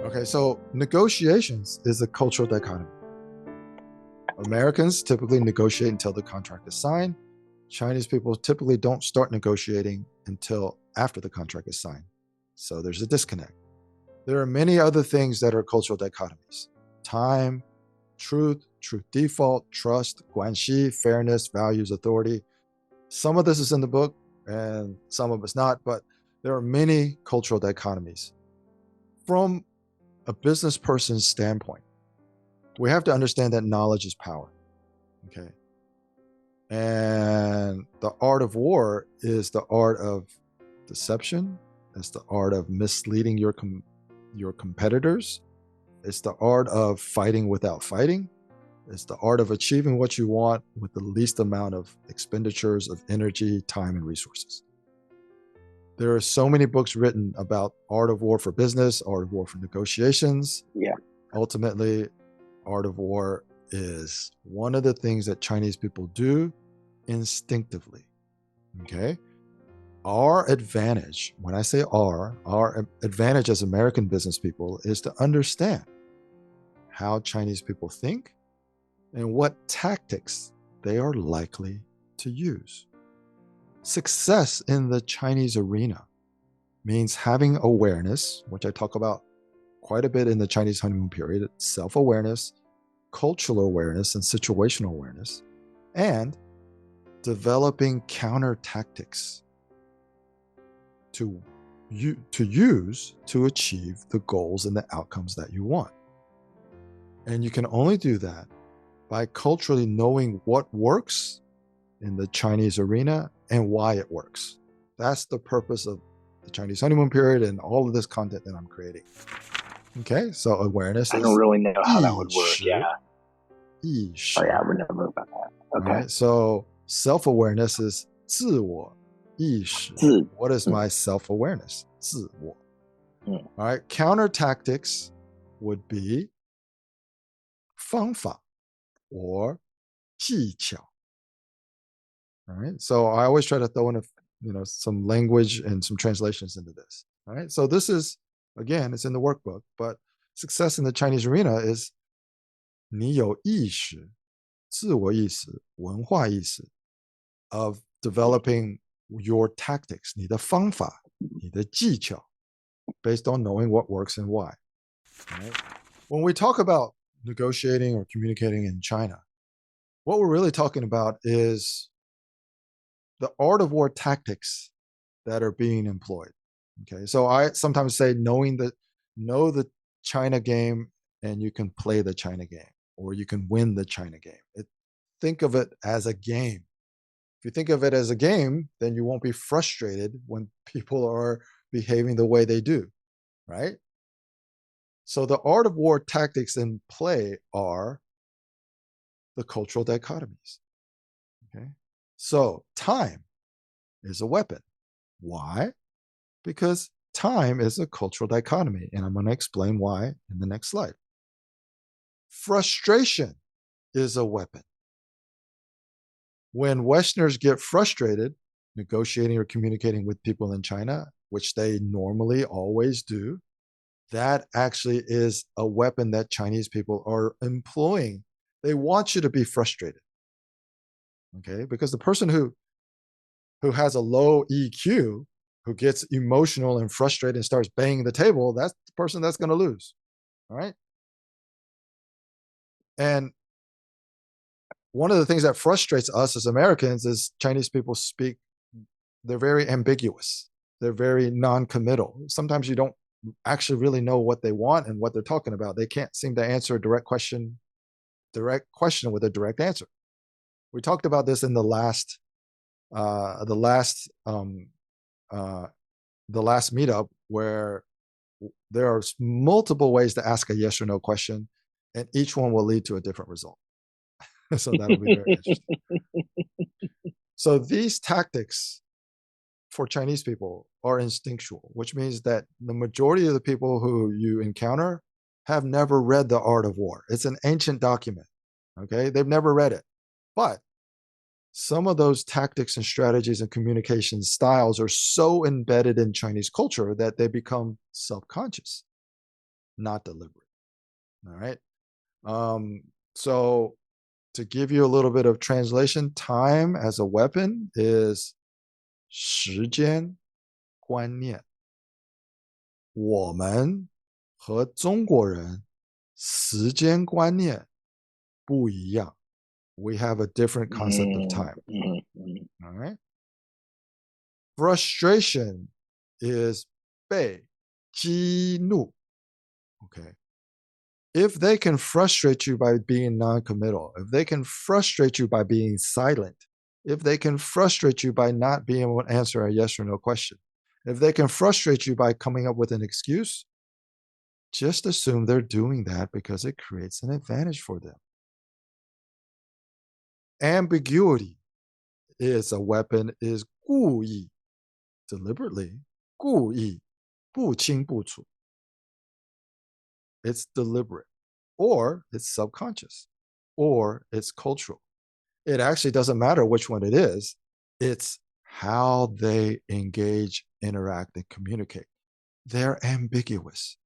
Okay, so negotiations is a cultural dichotomy. Americans typically negotiate until the contract is signed. Chinese people typically don't start negotiating until after the contract is signed. So there's a disconnect. There are many other things that are cultural dichotomies: time, truth default, trust, Guanxi, fairness, values, authority. Some of this is in the book and some of it's not, but there are many cultural dichotomies. From a business person's standpoint, we have to understand that knowledge is power. Okay. And the art of war is the art of deception. It's the art of misleading your competitors. It's the art of fighting without fighting. It's the art of achieving what you want with the least amount of expenditures of energy, time, and resources. There are so many books written about art of war for business, art of war for negotiations. Yeah. Ultimately, art of war is one of the things that Chinese people do instinctively. Okay. Our advantage, when I say our advantage as American business people is to understand how Chinese people think and what tactics they are likely to use. Success in the Chinese arena means having awareness, which I talk about quite a bit in the Chinese honeymoon period: self-awareness, cultural awareness, and situational awareness, and developing counter tactics to use to achieve the goals and the outcomes that you want. And you can only do that by culturally knowing what works in the Chinese arena and why it works. That's the purpose of the Chinese honeymoon period and all of this content that I'm creating. Okay, so awareness. I don't really know how that would work. Yeah. Oh yeah, I would never know about that. Okay. All right, so self-awareness is 自我意识. What is my self-awareness? 自我. All right, counter tactics would be 方法 or 技巧. All right, so I always try to throw in some language and some translations into this. All right, so this is, again, it's in the workbook, but success in the Chinese arena is 你有意识, 自我意识, 文化意识 of developing your tactics, 你的方法, 你的技巧, based on knowing what works and why. Right? When we talk about negotiating or communicating in China, what we're really talking about is the art of war tactics that are being employed. Okay, so I sometimes say know the China game and you can play the China game, or you can win the China game. Think of it as a game. If you think of it as a game, then you won't be frustrated when people are behaving the way they do, right? So the art of war tactics in play are the cultural dichotomies. Okay, so time is a weapon. Why? Because time is a cultural dichotomy, and I'm going to explain why in the next slide. Frustration is a weapon. When Westerners get frustrated negotiating or communicating with people in China, which they normally always do, that actually is a weapon that Chinese people are employing. They want you to be frustrated. Okay, because the person who has a low EQ, who gets emotional and frustrated and starts banging the table, that's the person that's going to lose. All right. And one of the things that frustrates us as Americans is Chinese people speak, they're very ambiguous. They're very non-committal. Sometimes you don't actually really know what they want and what they're talking about. They can't seem to answer a direct question with a direct answer. We talked about this in the last meetup, where there are multiple ways to ask a yes or no question, and each one will lead to a different result. So that'll be very interesting. So these tactics for Chinese people are instinctual, which means that the majority of the people who you encounter have never read The Art of War. It's an ancient document. Okay, they've never read it, but some of those tactics and strategies and communication styles are so embedded in Chinese culture that they become self-conscious. not deliberate. All right. So to give you a little bit of translation, time as a weapon is 时间观念。我们和中国人时间观念不一样。We have a different concept of time. All right. Frustration is 被激怒. Okay. If they can frustrate you by being non-committal, if they can frustrate you by being silent, if they can frustrate you by not being able to answer a yes or no question, if they can frustrate you by coming up with an excuse, just assume they're doing that because it creates an advantage for them. Ambiguity is a weapon, is 故意, deliberately, 故意, 不清不楚. It's deliberate, or it's subconscious, or it's cultural. It actually doesn't matter which one it is. It's how they engage, interact, and communicate. They're ambiguous,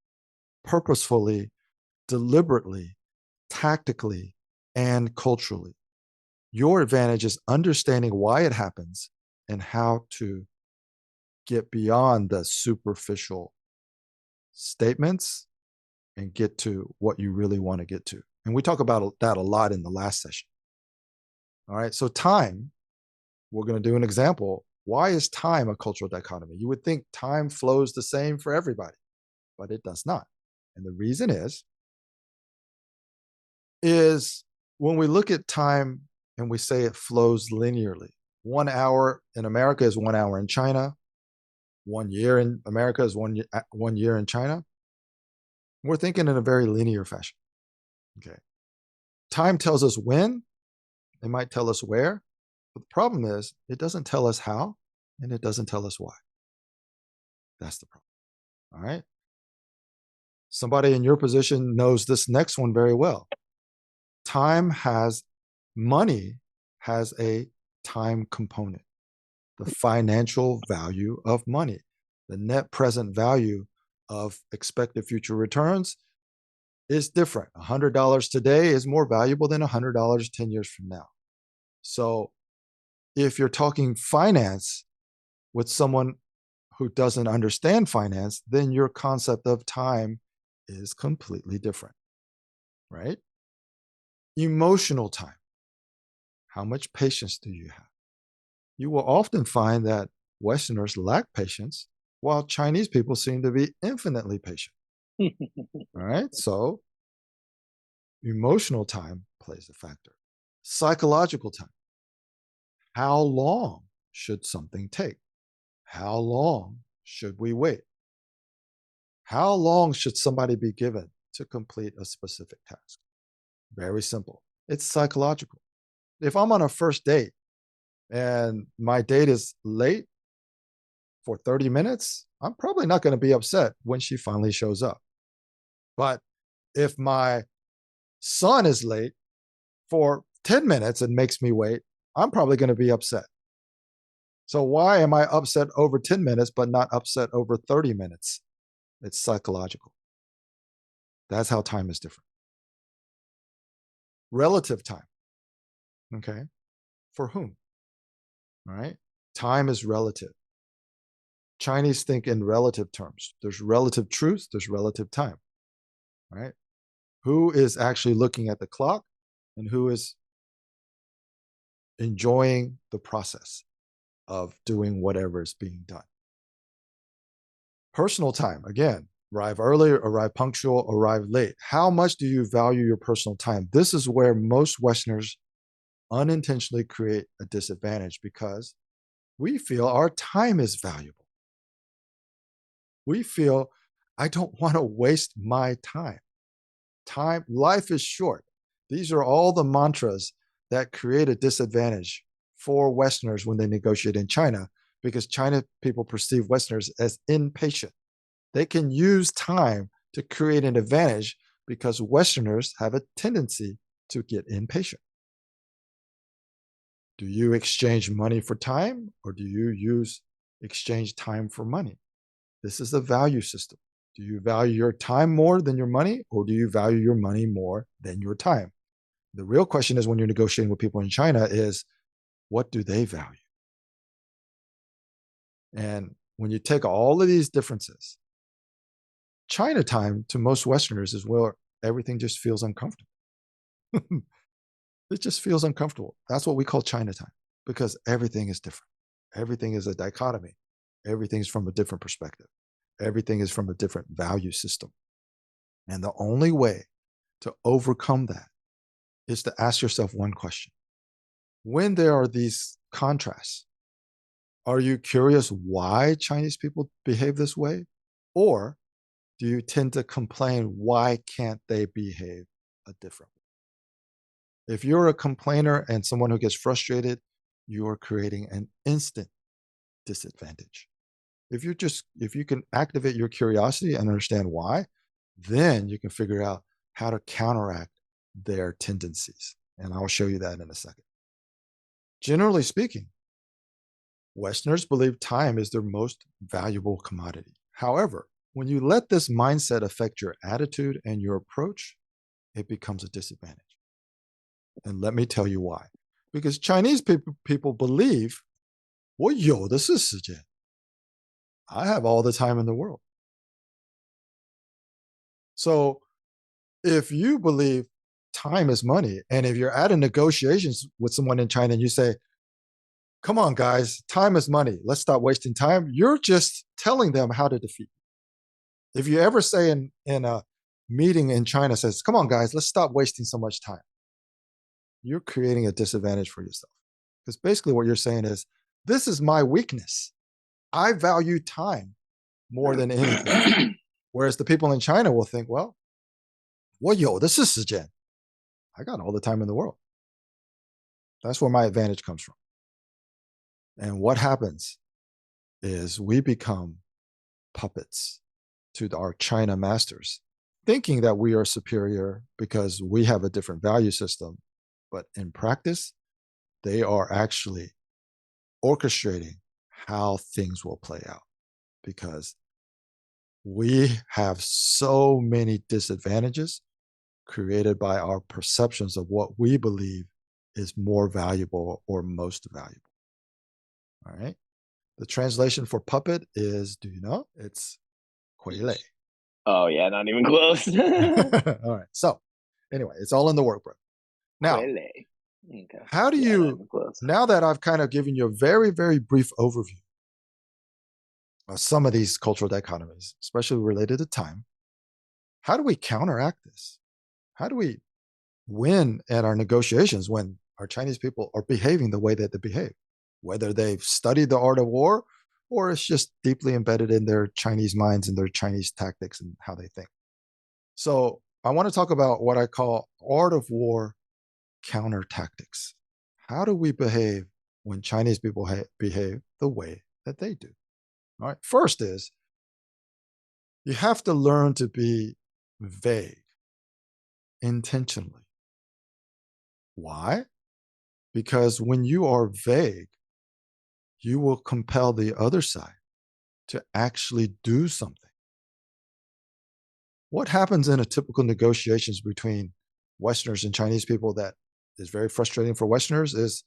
purposefully, deliberately, tactically, and culturally. Your advantage is understanding why it happens and how to get beyond the superficial statements and get to what you really want to get to. And we talk about that a lot in the last session. All right, so time, we're going to do an example. Why is time a cultural dichotomy? You would think time flows the same for everybody, but it does not. And the reason is when we look at time and we say it flows linearly, 1 hour in America is 1 hour in China. 1 year in America is 1 year in China. We're thinking in a very linear fashion. Okay. Time tells us when, it might tell us where, but the problem is it doesn't tell us how, and it doesn't tell us why. That's the problem. All right. Somebody in your position knows this next one very well. Money has a time component. The financial value of money, the net present value of expected future returns is different. $100 today is more valuable than $100 10 years from now. So if you're talking finance with someone who doesn't understand finance, then your concept of time is completely different, right? Emotional time. How much patience do you have? You will often find that Westerners lack patience, while Chinese people seem to be infinitely patient. All right, so emotional time plays a factor. Psychological time. How long should something take? How long should we wait? How long should somebody be given to complete a specific task? Very simple. It's psychological. If I'm on a first date and my date is late for 30 minutes, I'm probably not going to be upset when she finally shows up. But if my son is late for 10 minutes and makes me wait, I'm probably going to be upset. So why am I upset over 10 minutes but not upset over 30 minutes? It's psychological. That's how time is different. Relative time. Okay. For whom? All right. Time is relative. Chinese think in relative terms. There's relative truth, there's relative time. Right? Who is actually looking at the clock and who is enjoying the process of doing whatever is being done. Personal time, again, arrive early, arrive punctual, arrive late. How much do you value your personal time? This is where most Westerners unintentionally create a disadvantage because we feel our time is valuable. We feel, I don't want to waste my time. Life is short. These are all the mantras that create a disadvantage for Westerners when they negotiate in China, because China people perceive Westerners as impatient. They can use time to create an advantage because Westerners have a tendency to get impatient. Do you exchange money for time, or do you exchange time for money? This is the value system. Do you value your time more than your money, or do you value your money more than your time? The real question is, when you're negotiating with people in China, is what do they value? And when you take all of these differences, China time to most Westerners is where everything just feels uncomfortable. It just feels uncomfortable. That's what we call China time, because everything is different. Everything is a dichotomy. Everything is from a different perspective. Everything is from a different value system. And the only way to overcome that is to ask yourself one question. When there are these contrasts, are you curious why Chinese people behave this way? Or do you tend to complain, why can't they behave a different way? If you're a complainer and someone who gets frustrated, you are creating an instant disadvantage. If you can activate your curiosity and understand why, then you can figure out how to counteract their tendencies. And I'll show you that in a second. Generally speaking, Westerners believe time is their most valuable commodity. However, when you let this mindset affect your attitude and your approach, it becomes a disadvantage. And let me tell you why. Because Chinese people believe, 我有的是时间. I have all the time in the world. So if you believe time is money, and if you're at a negotiations with someone in China and you say, come on, guys, time is money, let's stop wasting time, you're just telling them how to defeat. If you ever say in a meeting in China says, come on, guys, let's stop wasting so much time, you're creating a disadvantage for yourself. Because basically what you're saying is, this is my weakness. I value time more than anything. Whereas the people in China will think, well, 我有的是时间. I got all the time in the world. That's where my advantage comes from. And what happens is we become puppets to our China masters, thinking that we are superior because we have a different value system. But in practice, they are actually orchestrating how things will play out, because we have so many disadvantages created by our perceptions of what we believe is more valuable or most valuable. All right. The translation for puppet is, do you know? It's 傀儡. Oh, yeah, not even close. All right. So anyway, it's all in the workbook. Now, okay. How do you, now that I've kind of given you a very, very brief overview of some of these cultural dichotomies, especially related to time, how do we counteract this? How do we win at our negotiations when our Chinese people are behaving the way that they behave? Whether they've studied the art of war or it's just deeply embedded in their Chinese minds and their Chinese tactics and how they think. So I want to talk about what I call art of war counter tactics. How do we behave when Chinese people behave the way that they do? All right. First is, you have to learn to be vague intentionally. Why? Because when you are vague, you will compel the other side to actually do something. What happens in a typical negotiations between Westerners and Chinese people that is very frustrating for Westerners is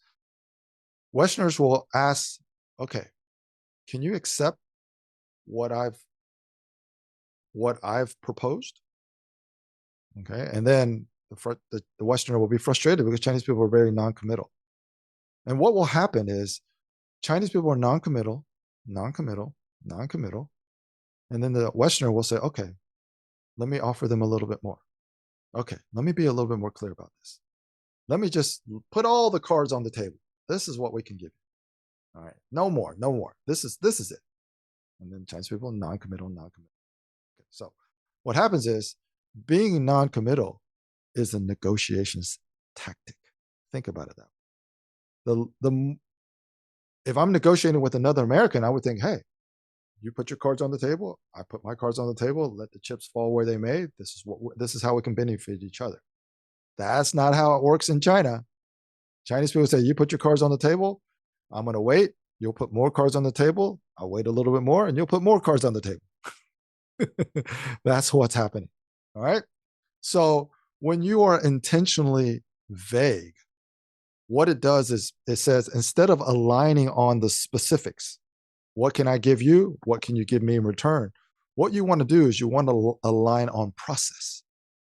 Westerners will ask, okay, can you accept what I've proposed? Okay, and then the Westerner will be frustrated because Chinese people are very non-committal. And what will happen is Chinese people are non-committal, and then the Westerner will say, okay, let me offer them a little bit more. Okay, let me be a little bit more clear about this. Let me just put all the cards on the table. This is what we can give you. All right, no more. This is it. And then Chinese people, non-committal. Okay, so what happens is being non-committal is a negotiations tactic. Think about it that way. If I'm negotiating with another American, I would think, hey, you put your cards on the table, I put my cards on the table, let the chips fall where they may. This is how we can benefit each other. That's not how it works in China. Chinese people say, you put your cards on the table, I'm going to wait. You'll put more cards on the table. I'll wait a little bit more, and you'll put more cards on the table. That's what's happening. All right. So when you are intentionally vague, what it does is it says, instead of aligning on the specifics, what can I give you? What can you give me in return? What you want to do is you want to align on process,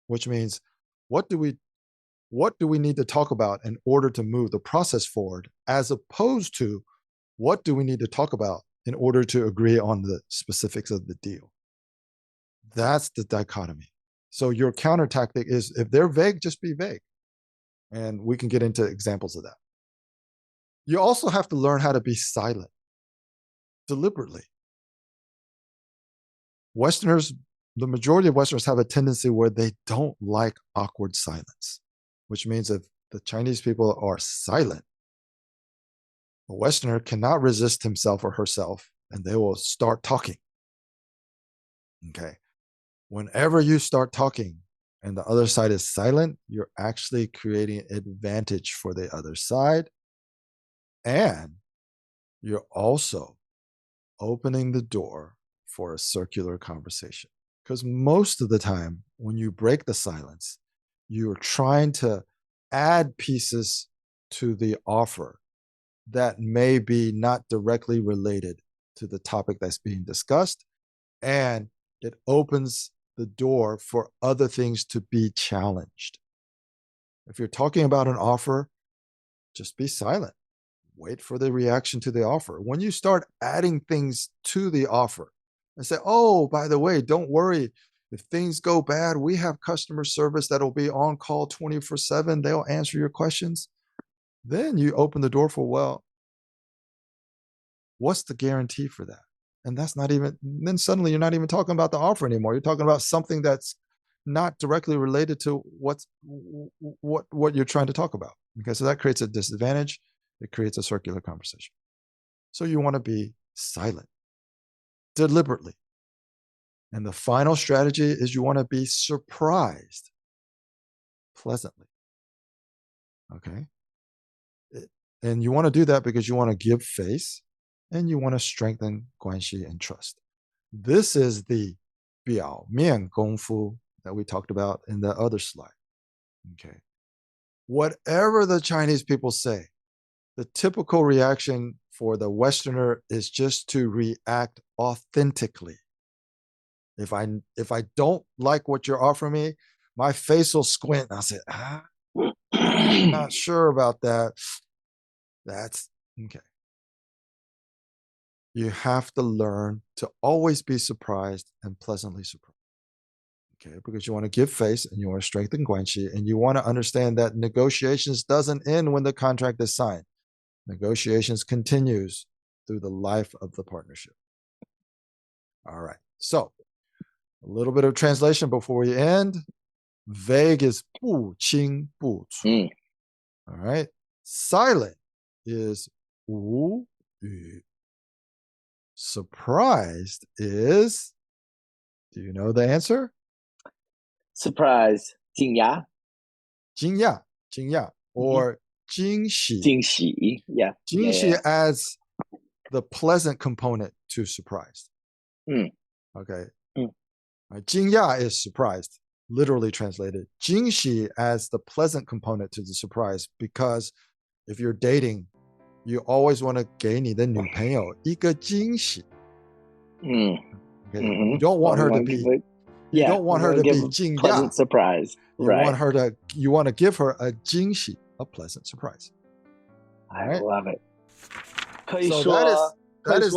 which means what do we need to talk about in order to move the process forward, as opposed to what do we need to talk about in order to agree on the specifics of the deal. That's the dichotomy. So your counter tactic is, if they're vague, just be vague. And we can get into examples of that. You also have to learn how to be silent deliberately. Westerners, the majority of Westerners have a tendency where they don't like awkward silence, which means if the Chinese people are silent, a Westerner cannot resist himself or herself, and they will start talking. Okay. Whenever you start talking and the other side is silent, you're actually creating an advantage for the other side. And you're also opening the door for a circular conversation. Because most of the time, when you break the silence, you're trying to add pieces to the offer that may be not directly related to the topic that's being discussed. And it opens the door for other things to be challenged. If you're talking about an offer, just be silent. Wait for the reaction to the offer. When you start adding things to the offer and say, oh, by the way, don't worry. If things go bad, we have customer service that'll be on call 24/7. They'll answer your questions. Then you open the door for, well, what's the guarantee for that? And that's not even, then suddenly you're not even talking about the offer anymore. You're talking about something that's not directly related to what you're trying to talk about. Okay, so that creates a disadvantage. It creates a circular conversation. So you want to be silent deliberately. And the final strategy is you want to be surprised pleasantly. Okay. And you want to do that because you want to give face and you want to strengthen Guanxi and trust. This is the 表面功夫 that we talked about in the other slide. Okay. Whatever the Chinese people say, the typical reaction for the Westerner is just to react authentically. If I don't like what you're offering me, my face will squint. I'll say, I'm not sure about that. That's okay. You have to learn to always be surprised and pleasantly surprised. Okay, because you want to give face and you want to strengthen Guanxi, and you want to understand that negotiations doesn't end when the contract is signed. Negotiations continues through the life of the partnership. All right. So a little bit of translation before we end. Vague is 不清不楚. All right. Silent is 无语. Surprised is, do you know the answer? Surprise, 惊讶. 惊讶, or 惊喜. 惊喜, yeah. 惊喜 adds the pleasant component to surprised. Okay. 惊讶 is surprised, literally translated. 惊喜 adds the pleasant component to the surprise, because if you're dating, you always want to 给你的女朋友一个惊喜. Okay. You don't want her to be, you don't want her to be 惊讶. Pleasant surprise. You want to give her a 惊喜, a pleasant surprise. I love it. 可以 So 说 that is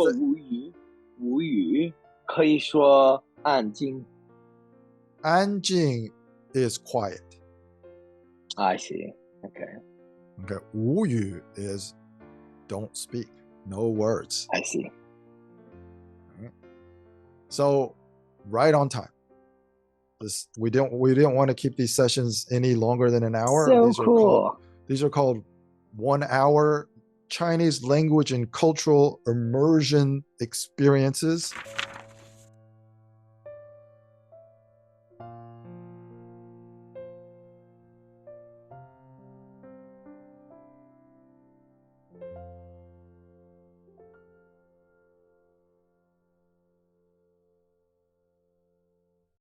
无语, 可以说安静. 安静 is quiet. I see. Okay. Okay. 无语 is don't speak, no words. I see. Right. So right on time. We didn't want to keep these sessions any longer than an hour. So cool. These are called 1 hour Chinese language and cultural immersion experiences.